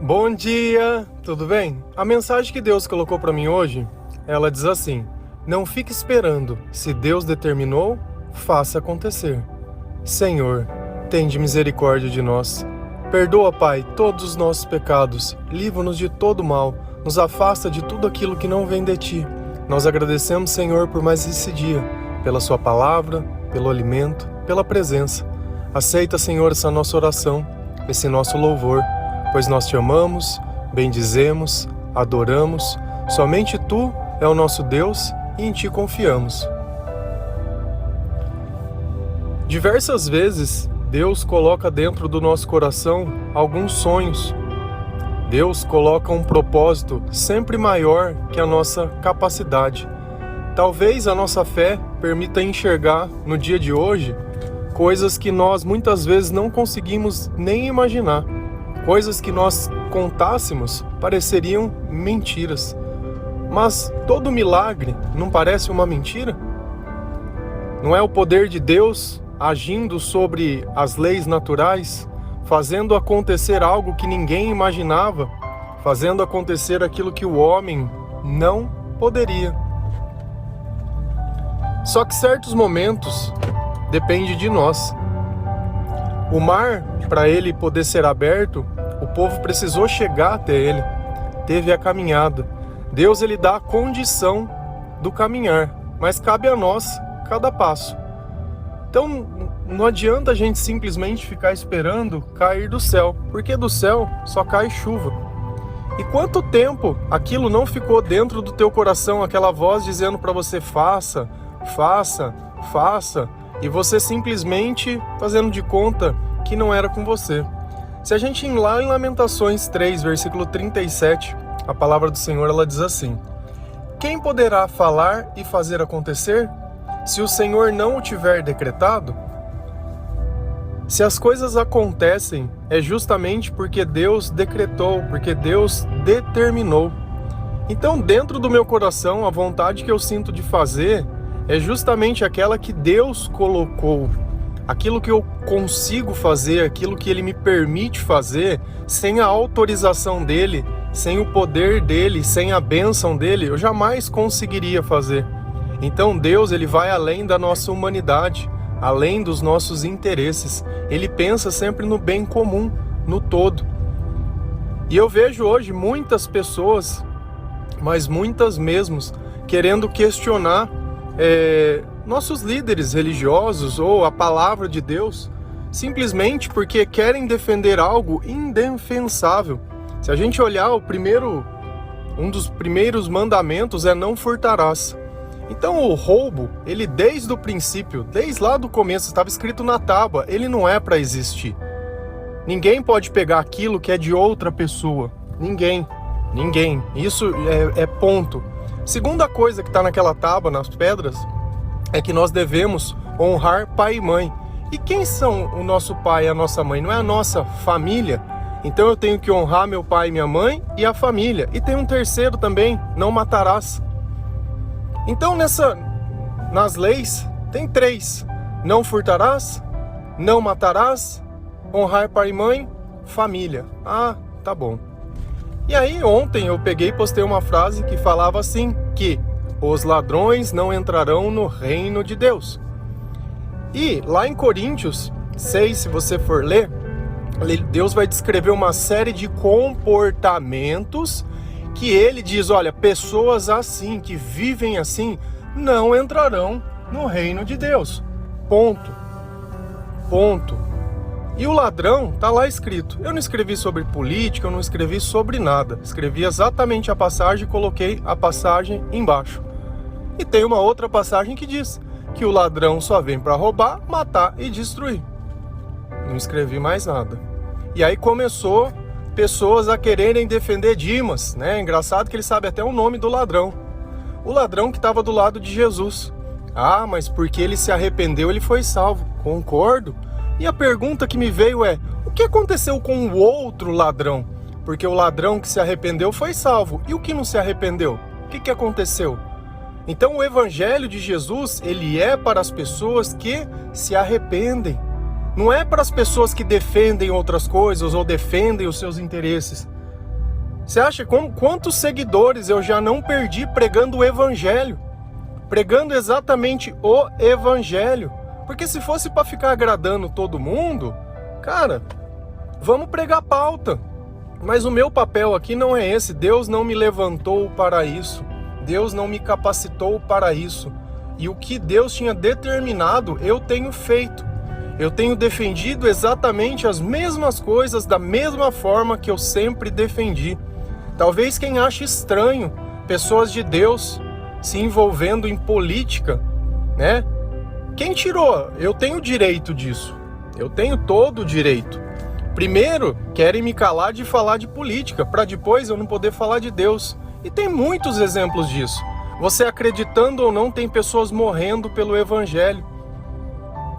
Bom dia, tudo bem? A mensagem que Deus colocou para mim hoje, ela diz assim: não fique esperando, se Deus determinou, faça acontecer. Senhor, tende misericórdia de nós. Perdoa, Pai, todos os nossos pecados, livra-nos de todo mal, nos afasta de tudo aquilo que não vem de Ti. Nós agradecemos, Senhor, por mais esse dia, pela Sua palavra, pelo alimento, pela presença. Aceita, Senhor, essa nossa oração, esse nosso louvor, pois nós Te amamos, bendizemos, adoramos. Somente Tu é o nosso Deus e em Ti confiamos. Diversas vezes, Deus coloca dentro do nosso coração alguns sonhos. Deus coloca um propósito sempre maior que a nossa capacidade. Talvez a nossa fé permita enxergar no dia de hoje coisas que nós muitas vezes não conseguimos nem imaginar. Coisas que nós contássemos pareceriam mentiras. Mas todo milagre não parece uma mentira? Não é o poder de Deus agindo sobre as leis naturais, fazendo acontecer algo que ninguém imaginava, fazendo acontecer aquilo que o homem não poderia. Só que certos momentos depende de nós. O mar, para ele poder ser aberto, o povo precisou chegar até ele, teve a caminhada. Deus, ele dá a condição do caminhar, mas cabe a nós cada passo. Então não adianta a gente simplesmente ficar esperando cair do céu, porque do céu só cai chuva. E quanto tempo aquilo não ficou dentro do teu coração, aquela voz dizendo para você: faça, faça, faça, e você simplesmente fazendo de conta que não era com você. Se a gente ir lá em Lamentações 3, versículo 37, a palavra do Senhor, ela diz assim: quem poderá falar e fazer acontecer, se o Senhor não o tiver decretado? Se as coisas acontecem, é justamente porque Deus decretou, porque Deus determinou. Então, dentro do meu coração, a vontade que eu sinto de fazer é justamente aquela que Deus colocou. Aquilo que eu consigo fazer, aquilo que Ele me permite fazer, sem a autorização dEle, sem o poder dEle, sem a bênção dEle, eu jamais conseguiria fazer. Então Deus, Ele vai além da nossa humanidade, além dos nossos interesses. Ele pensa sempre no bem comum, no todo. E eu vejo hoje muitas pessoas, mas muitas mesmo, querendo questionar nossos líderes religiosos ou a palavra de Deus, simplesmente porque querem defender algo indefensável. Se a gente olhar um dos primeiros mandamentos é: não furtarás. Então o roubo, ele desde o princípio, desde lá do começo, estava escrito na tábua, ele não é para existir. Ninguém pode pegar aquilo que é de outra pessoa. Ninguém. Isso é ponto. Segunda coisa que está naquela tábua, nas pedras, é que nós devemos honrar pai e mãe. E quem são o nosso pai e a nossa mãe? Não é a nossa família? Então eu tenho que honrar meu pai e minha mãe e a família. E tem um terceiro também: não matarás. Então nas leis tem 3: não furtarás, não matarás, honrar pai e mãe, família. Ah, tá bom. E aí ontem eu peguei e postei uma frase que falava assim, que os ladrões não entrarão no reino de Deus. E lá em Coríntios 6, se você for ler, Deus vai descrever uma série de comportamentos que ele diz: olha, pessoas assim, que vivem assim, não entrarão no reino de Deus. Ponto. E o ladrão, tá lá escrito. Eu não escrevi sobre política, eu não escrevi sobre nada. Escrevi exatamente a passagem e coloquei a passagem embaixo. E tem uma outra passagem que diz que o ladrão só vem para roubar, matar e destruir. Não escrevi mais nada. E aí começou pessoas a quererem defender Dimas, né? Engraçado que ele sabe até o nome do ladrão. O ladrão que estava do lado de Jesus. Ah, mas porque ele se arrependeu, ele foi salvo. Concordo. E a pergunta que me veio é: o que aconteceu com o outro ladrão? Porque o ladrão que se arrependeu foi salvo. E o que não se arrependeu? O que aconteceu? Então o evangelho de Jesus, ele é para as pessoas que se arrependem. Não é para as pessoas que defendem outras coisas ou defendem os seus interesses. Você acha quantos seguidores eu já não perdi pregando o evangelho? Pregando exatamente o evangelho. Porque se fosse para ficar agradando todo mundo, cara, vamos pregar pauta. Mas o meu papel aqui não é esse. Deus não me levantou para isso. Deus não me capacitou para isso. E o que Deus tinha determinado, eu tenho feito. Eu tenho defendido exatamente as mesmas coisas da mesma forma que eu sempre defendi. Talvez quem ache estranho pessoas de Deus se envolvendo em política, né? Quem tirou? Eu tenho direito disso. Eu tenho todo o direito. Primeiro, querem me calar de falar de política, para depois eu não poder falar de Deus. E tem muitos exemplos disso. Você acreditando ou não, tem pessoas morrendo pelo evangelho.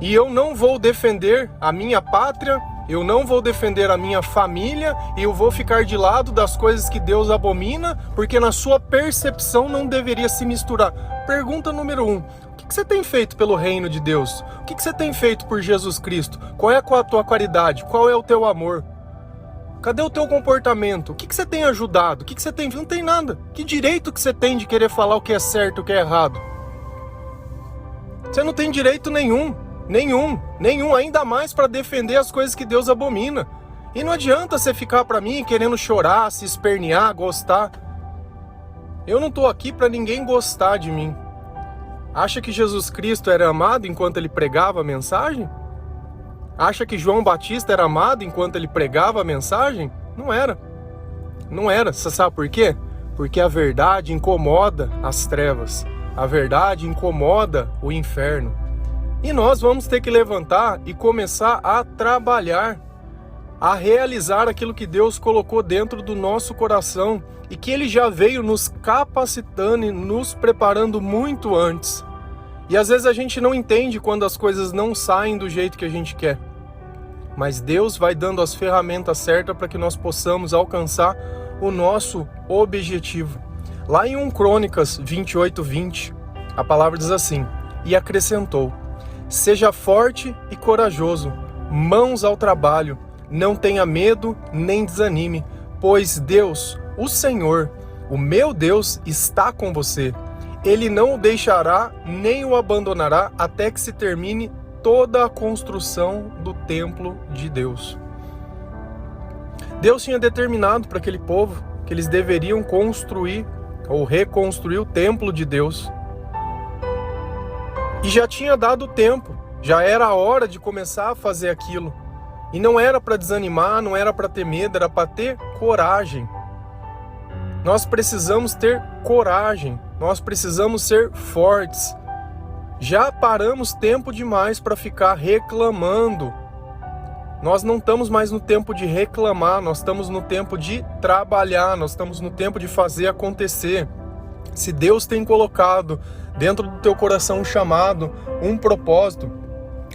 E eu não vou defender a minha pátria, eu não vou defender a minha família, e eu vou ficar de lado das coisas que Deus abomina, porque na sua percepção não deveria se misturar. Pergunta número 1. O que você tem feito pelo reino de Deus? O que você tem feito por Jesus Cristo? Qual é a tua caridade? Qual é o teu amor? Cadê o teu comportamento? O que você tem ajudado? O que você tem... Não tem nada. Que direito que você tem de querer falar o que é certo e o que é errado? Você não tem direito nenhum. Nenhum, ainda mais para defender as coisas que Deus abomina. E não adianta você ficar para mim querendo chorar, se espernear, gostar. Eu não tô aqui para ninguém gostar de mim. Acha que Jesus Cristo era amado enquanto ele pregava a mensagem? Acha que João Batista era amado enquanto ele pregava a mensagem? Não era. Não era. Você sabe por quê? Porque a verdade incomoda as trevas. A verdade incomoda o inferno. E nós vamos ter que levantar e começar a trabalhar, a realizar aquilo que Deus colocou dentro do nosso coração e que Ele já veio nos capacitando e nos preparando muito antes. E às vezes a gente não entende quando as coisas não saem do jeito que a gente quer. Mas Deus vai dando as ferramentas certas para que nós possamos alcançar o nosso objetivo. Lá em 1 Crônicas 28:20, a palavra diz assim: e acrescentou: seja forte e corajoso, mãos ao trabalho, não tenha medo nem desanime, pois Deus, o Senhor, o meu Deus, está com você. Ele não o deixará nem o abandonará até que se termine toda a construção do templo de Deus. Deus tinha determinado para aquele povo que eles deveriam construir ou reconstruir o templo de Deus. E já tinha dado tempo, já era a hora de começar a fazer aquilo. E não era para desanimar, não era para ter medo, era para ter coragem. Nós precisamos ter coragem, nós precisamos ser fortes. Já paramos tempo demais para ficar reclamando. Nós não estamos mais no tempo de reclamar, nós estamos no tempo de trabalhar, nós estamos no tempo de fazer acontecer. Se Deus tem colocado dentro do teu coração um chamado, um propósito,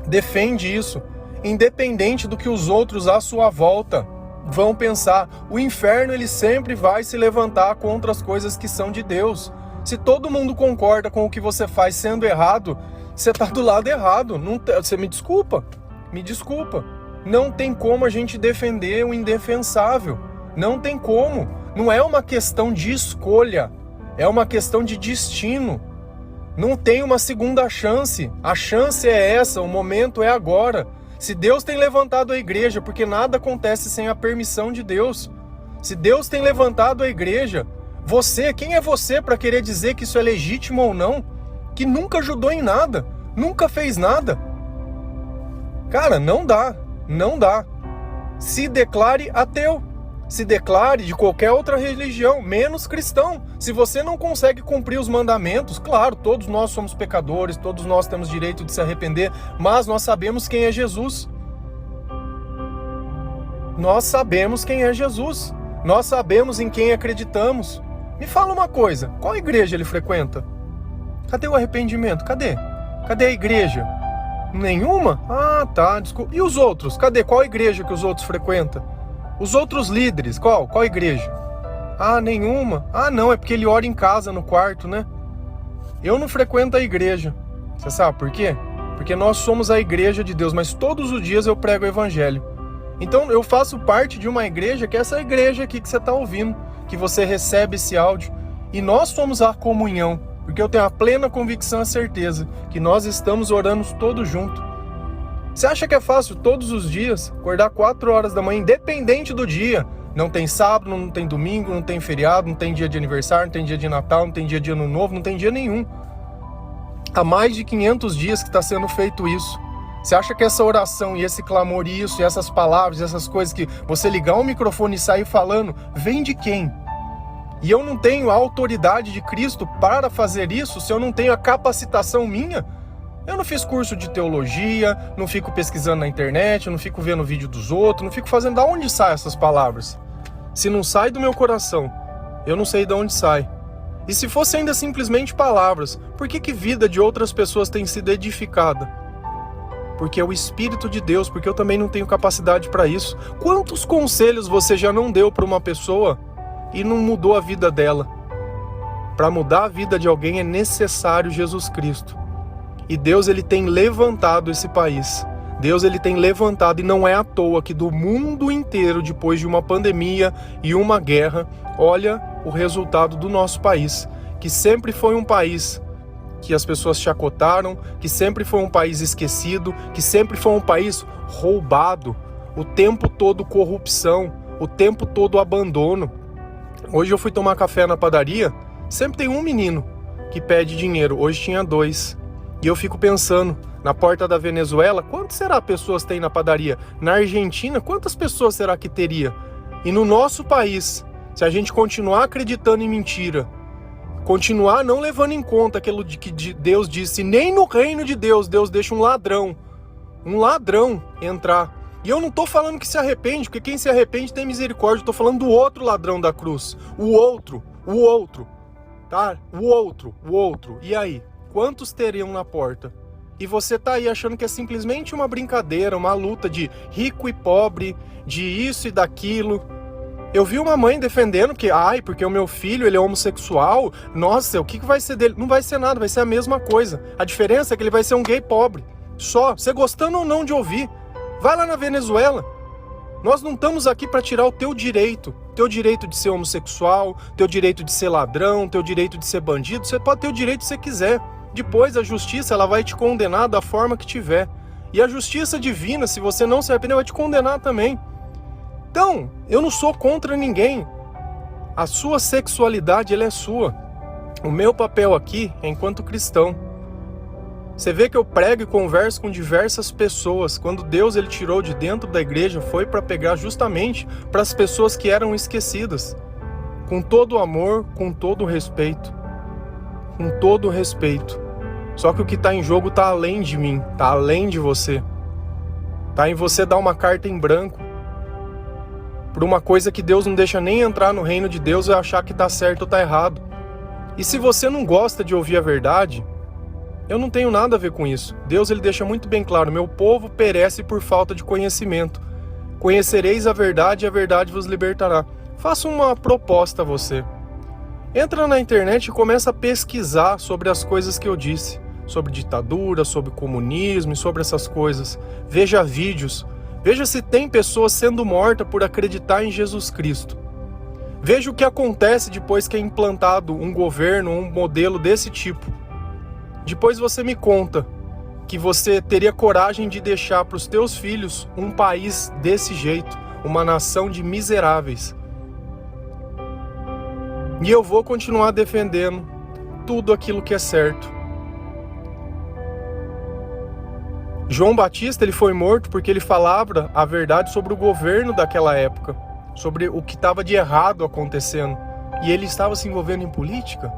defende isso, independente do que os outros à sua volta vão pensar. O inferno, ele sempre vai se levantar contra as coisas que são de Deus. Se todo mundo concorda com o que você faz sendo errado, você está do lado errado. Você me desculpa. Não tem como a gente defender o indefensável. Não tem como. Não é uma questão de escolha. É uma questão de destino. Não tem uma segunda chance. A chance é essa, o momento é agora. Se Deus tem levantado a igreja, porque nada acontece sem a permissão de Deus. Se Deus tem levantado a igreja, quem é você para querer dizer que isso é legítimo ou não? Que nunca ajudou em nada, nunca fez nada. Cara, não dá. Se declare ateu. Se declare de qualquer outra religião, menos cristão. Se você não consegue cumprir os mandamentos, claro, todos nós somos pecadores, todos nós temos direito de se arrepender, mas nós sabemos quem é Jesus. Nós sabemos quem é Jesus. Nós sabemos em quem acreditamos. Me fala uma coisa, qual igreja ele frequenta? Cadê o arrependimento? Cadê a igreja? Nenhuma? Ah, tá, desculpa. E os outros? Cadê? Qual igreja que os outros frequentam? Os outros líderes, qual igreja? Ah, nenhuma. Ah, não, é porque ele ora em casa, no quarto, né? Eu não frequento a igreja. Você sabe por quê? Porque nós somos a igreja de Deus, mas todos os dias eu prego o evangelho. Então eu faço parte de uma igreja que é essa igreja aqui que você está ouvindo. que você recebe esse áudio e nós somos a comunhão, porque eu tenho a plena convicção, a certeza que nós estamos orando todos juntos. Você acha que é fácil todos os dias acordar 4 horas da manhã, independente do dia? Não tem sábado, não tem domingo, não tem feriado, não tem dia de aniversário, não tem dia de Natal, não tem dia de Ano Novo, não tem dia nenhum. Há mais de 500 dias que está sendo feito isso. Você acha que essa oração e esse clamor e isso, e essas palavras, essas coisas que você ligar um microfone e sair falando, vem de quem? E eu não tenho a autoridade de Cristo para fazer isso se eu não tenho a capacitação minha? Eu não fiz curso de teologia, não fico pesquisando na internet, não fico vendo vídeo dos outros, não fico fazendo... Da onde saem essas palavras? Se não sai do meu coração, eu não sei de onde sai. E se fosse ainda simplesmente palavras, por que vida de outras pessoas tem sido edificada? Porque é o Espírito de Deus, porque eu também não tenho capacidade para isso. Quantos conselhos você já não deu para uma pessoa e não mudou a vida dela? Para mudar a vida de alguém é necessário Jesus Cristo. E Deus, ele tem levantado esse país. Deus, ele tem levantado, e não é à toa que do mundo inteiro, depois de uma pandemia e uma guerra, olha o resultado do nosso país, que sempre foi um país que as pessoas chacotaram, que sempre foi um país esquecido, que sempre foi um país roubado, o tempo todo corrupção, o tempo todo abandono. Hoje eu fui tomar café na padaria, sempre tem um menino que pede dinheiro, hoje tinha 2. E eu fico pensando, na porta da Venezuela, quantas será pessoas tem na padaria? Na Argentina, quantas pessoas será que teria? E no nosso país, se a gente continuar acreditando em mentira, continuar não levando em conta aquilo que Deus disse, nem no reino de Deus, Deus deixa um ladrão entrar. E eu não estou falando que se arrepende, porque quem se arrepende tem misericórdia, estou falando do outro ladrão da cruz, o outro, tá? O outro. E aí? Quantos teriam na porta? E você tá aí achando que é simplesmente uma brincadeira, uma luta de rico e pobre, de isso e daquilo. Eu vi uma mãe defendendo que, porque o meu filho, ele é homossexual, nossa, o que vai ser dele? Não vai ser nada, vai ser a mesma coisa. A diferença é que ele vai ser um gay pobre. Só, você gostando ou não de ouvir. Vai lá na Venezuela. Nós não estamos aqui para tirar o teu direito de ser homossexual, teu direito de ser ladrão, teu direito de ser bandido. Você pode ter o direito que você quiser. Depois a justiça, ela vai te condenar da forma que tiver. E a justiça divina, se você não se arrepender, vai te condenar também. Então, eu não sou contra ninguém. A sua sexualidade, ela é sua. O meu papel aqui é enquanto cristão. Você vê que eu prego e converso com diversas pessoas. Quando Deus, ele tirou de dentro da igreja, foi para pegar justamente para as pessoas que eram esquecidas. Com todo o amor, com todo o respeito. Com todo o respeito. Só que o que está em jogo está além de mim, está além de você. Está em você dar uma carta em branco por uma coisa que Deus não deixa nem entrar no reino de Deus e achar que está certo ou está errado. E se você não gosta de ouvir a verdade, eu não tenho nada a ver com isso. Deus, ele deixa muito bem claro, meu povo perece por falta de conhecimento. Conhecereis a verdade e a verdade vos libertará. Faça uma proposta a você. Entra na internet e começa a pesquisar sobre as coisas que eu disse. Sobre ditadura, sobre comunismo e sobre essas coisas. Veja vídeos. Veja se tem pessoas sendo mortas por acreditar em Jesus Cristo. Veja o que acontece depois que é implantado um governo, um modelo desse tipo. Depois você me conta que você teria coragem de deixar para os teus filhos um país desse jeito, uma nação de miseráveis. E eu vou continuar defendendo tudo aquilo que é certo. João Batista, ele foi morto porque ele falava a verdade sobre o governo daquela época, sobre o que estava de errado acontecendo. E ele estava se envolvendo em política?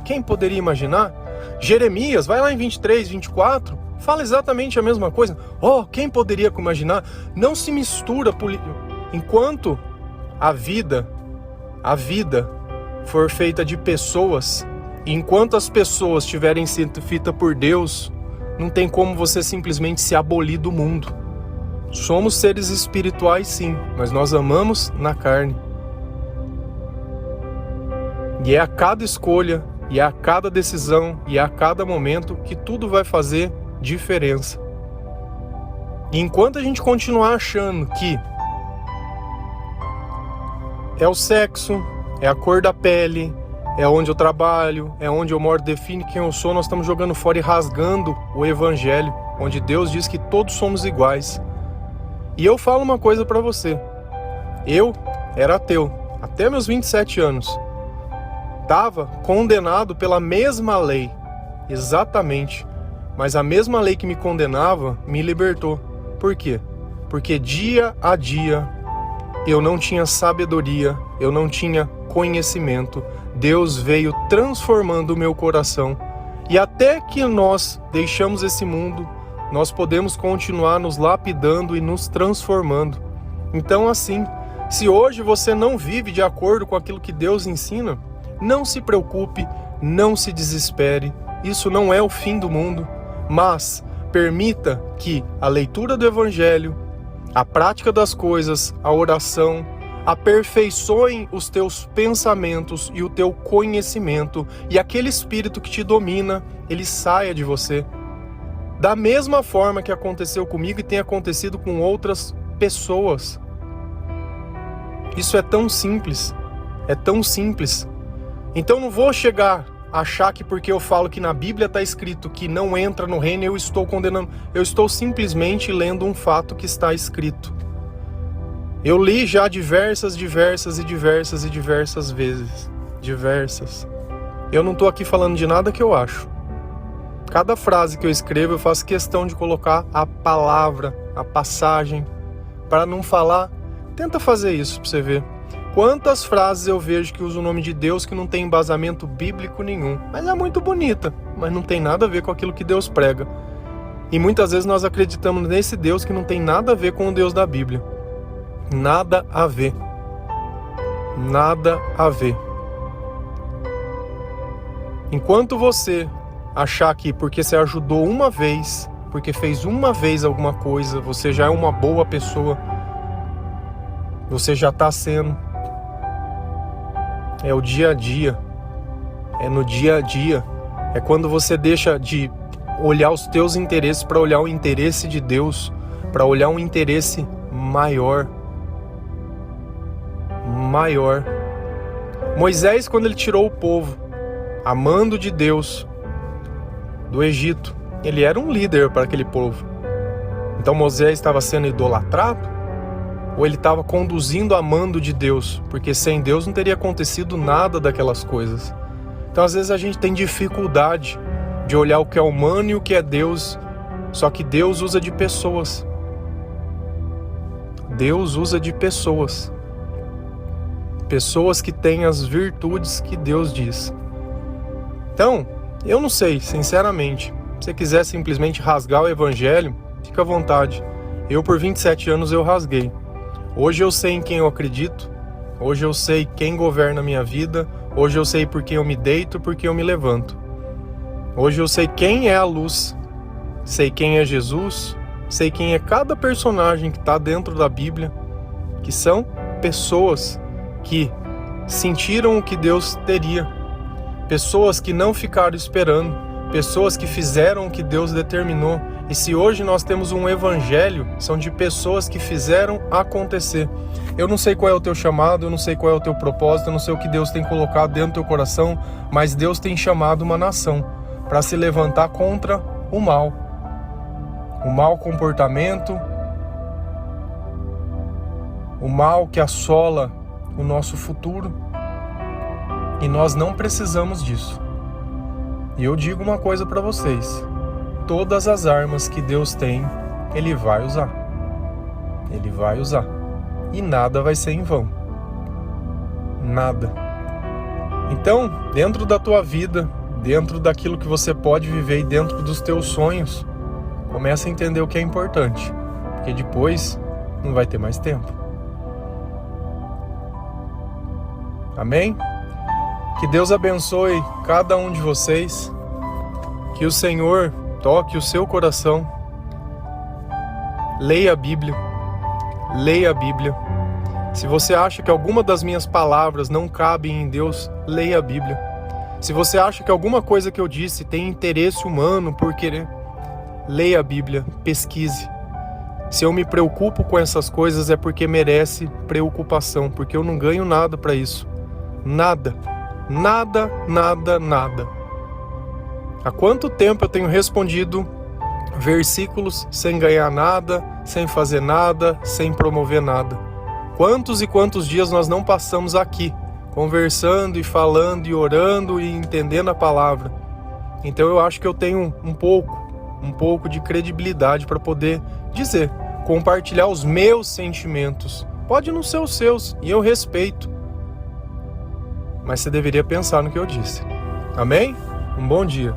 Quem poderia imaginar? Jeremias, vai lá em 23, 24, fala exatamente a mesma coisa. Quem poderia imaginar? Não se mistura política. Enquanto a vida for feita de pessoas, e enquanto as pessoas estiverem sendo feitas por Deus, não tem como você simplesmente se abolir do mundo. Somos seres espirituais sim, mas nós amamos na carne. E é a cada escolha, e é a cada decisão, e é a cada momento que tudo vai fazer diferença. E enquanto a gente continuar achando que é o sexo, é a cor da pele, é onde eu trabalho, é onde eu moro, define quem eu sou. Nós estamos jogando fora e rasgando o evangelho, onde Deus diz que todos somos iguais. E eu falo uma coisa para você. Eu era ateu, até meus 27 anos. Estava condenado pela mesma lei, exatamente. Mas a mesma lei que me condenava me libertou. Por quê? Porque dia a dia eu não tinha sabedoria, eu não tinha conhecimento. Deus veio transformando o meu coração. E até que nós deixamos esse mundo, nós podemos continuar nos lapidando e nos transformando. Então assim, se hoje você não vive de acordo com aquilo que Deus ensina, não se preocupe, não se desespere. Isso não é o fim do mundo, mas permita que a leitura do Evangelho, a prática das coisas, a oração, aperfeiçoem os teus pensamentos e o teu conhecimento, e aquele espírito que te domina, ele saia de você. Da mesma forma que aconteceu comigo e tem acontecido com outras pessoas. Isso é tão simples, é tão simples. Então não vou chegar a achar que porque eu falo que na Bíblia está escrito que não entra no reino, eu estou condenando. Eu estou simplesmente lendo um fato que está escrito. Eu li já diversas vezes. Diversas. Eu não estou aqui falando de nada que eu acho. Cada frase que eu escrevo, eu faço questão de colocar a palavra, a passagem, para não falar. Tenta fazer isso para você ver. Quantas frases eu vejo que usam o nome de Deus que não tem embasamento bíblico nenhum. Mas é muito bonita, mas não tem nada a ver com aquilo que Deus prega. E muitas vezes nós acreditamos nesse Deus que não tem nada a ver com o Deus da Bíblia. Nada a ver. Nada a ver. Enquanto você achar que porque você ajudou uma vez, porque fez uma vez alguma coisa, você já é uma boa pessoa, você já está sendo. É o dia a dia, é no dia a dia, é quando você deixa de olhar os teus interesses para olhar o interesse de Deus, para olhar um interesse maior. Moisés, quando ele tirou o povo, amando de Deus, do Egito, ele era um líder para aquele povo. Então Moisés estava sendo idolatrado? Ou ele estava conduzindo amando de Deus? Porque sem Deus não teria acontecido nada daquelas coisas. Então às vezes a gente tem dificuldade de olhar o que é humano e o que é Deus. Só que Deus usa de pessoas. Deus usa de pessoas. Pessoas que têm as virtudes que Deus diz. Então, eu não sei, sinceramente. Se você quiser simplesmente rasgar o Evangelho, fica à vontade. Eu por 27 anos eu rasguei. Hoje eu sei em quem eu acredito, hoje eu sei quem governa a minha vida, hoje eu sei por quem eu me deito, por quem eu me levanto. Hoje eu sei quem é a luz, sei quem é Jesus, sei quem é cada personagem que está dentro da Bíblia, que são pessoas que sentiram o que Deus teria, pessoas que não ficaram esperando, pessoas que fizeram o que Deus determinou. E se hoje nós temos um evangelho, são de pessoas que fizeram acontecer. Eu não sei qual é o teu chamado, eu não sei qual é o teu propósito, eu não sei o que Deus tem colocado dentro do teu coração, mas Deus tem chamado uma nação para se levantar contra o mal. O mau comportamento, o mal que assola o nosso futuro. E nós não precisamos disso. E eu digo uma coisa para vocês. Todas as armas que Deus tem, Ele vai usar. Ele vai usar. E nada vai ser em vão. Nada. Então, dentro da tua vida, dentro daquilo que você pode viver e dentro dos teus sonhos, comece a entender o que é importante. Porque depois não vai ter mais tempo. Amém? Que Deus abençoe cada um de vocês. Que o Senhor toque o seu coração. Leia a Bíblia. Leia a Bíblia. Se você acha que alguma das minhas palavras não cabem em Deus, leia a Bíblia. Se você acha que alguma coisa que eu disse tem interesse humano por querer, leia a Bíblia, pesquise. Se eu me preocupo com essas coisas é porque merece preocupação, porque eu não ganho nada para isso. Nada. Nada, nada, nada. Há quanto tempo eu tenho respondido versículos sem ganhar nada, sem fazer nada, sem promover nada? Quantos e quantos dias nós não passamos aqui, conversando e falando e orando e entendendo a palavra? Então eu acho que eu tenho um pouco de credibilidade para poder dizer, compartilhar os meus sentimentos. Pode não ser os seus, e eu respeito. Mas você deveria pensar no que eu disse. Amém? Um bom dia.